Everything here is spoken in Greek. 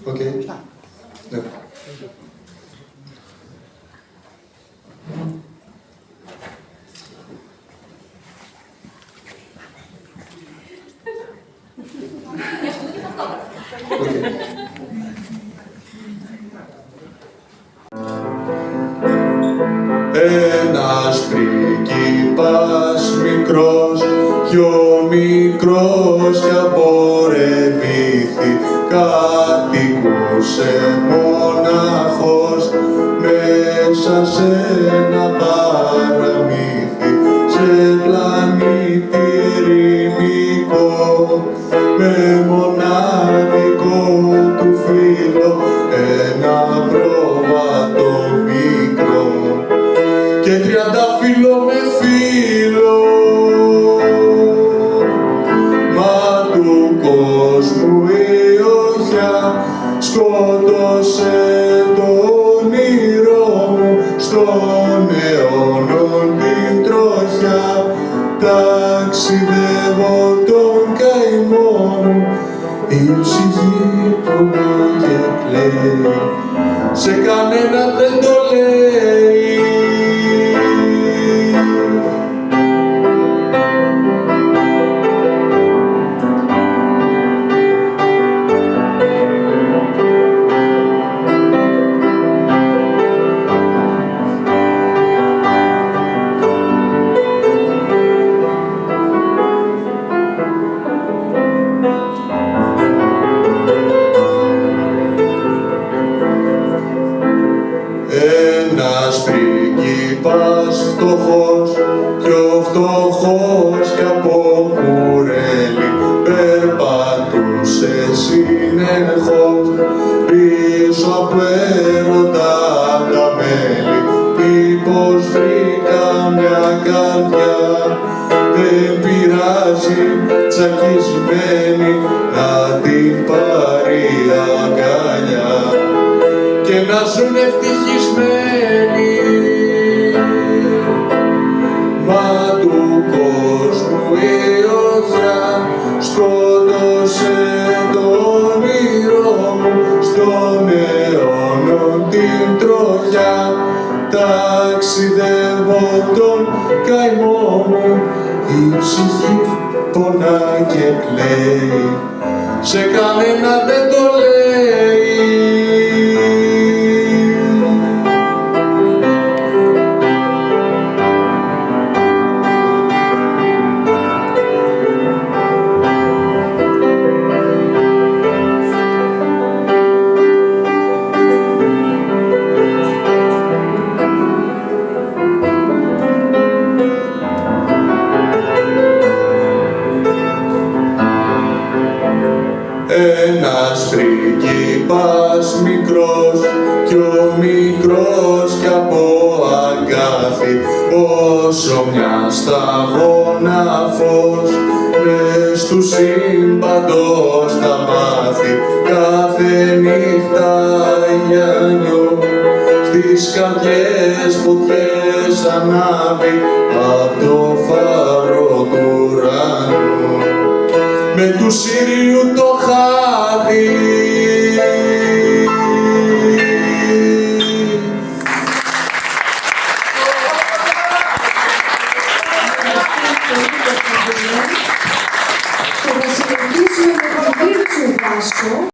Ok. Ναι. Ένας πρίγκιπας μικρός, πιο μικρός κι απορρεβήθη, κατοικούσε μοναχός μέσα σε ένα παραμύθι, σε πλανήτη ερημικό, με μοναδικό του φίλο ένα πρόβατο μικρό και τριαντάφυλλο με φίλο. Μα του κόσμου η οχιά σκότωσε το όνειρό μου, στον αιώνων την τροχιά ταξιδεύω τον καημό μου, η ψυχή πονάει και κλαίει, σε κανένα δεν το λέει. Ένας πρίγκιπας φτωχός, πιο φτωχός κι από κουρέλι, περπατούσε συνεχώς πίσω από έρωτα τα μέλη. Μήπως βρήκα μια καρδιά, δεν πειράζει, τσακισμένη, να την πάρει αγκαλιά και να ζουν ευτυχισμένοι. Μα του κόσμου η οχιά σκότωσε το όνειρό μου, στον αιώνων την τροχιά ταξιδεύω τον καημό μου, η ψυχή πονάει και κλαίει, σε κανένα δεν το λέει. Ένας πρίγκιπας μικρός, πιο μικρός κι από αγκάθι, όσο μια σταγόνα φως μες του σύμπαντος τα μάθη, κάθε νύχτα γιανιό στις καρδιές φωτιές ανάβει απ' το φάρο του ουρανού με του Σύριου το χάδι. Και θα συνεχίσουμε με τον Βίρτσου Βάσκο.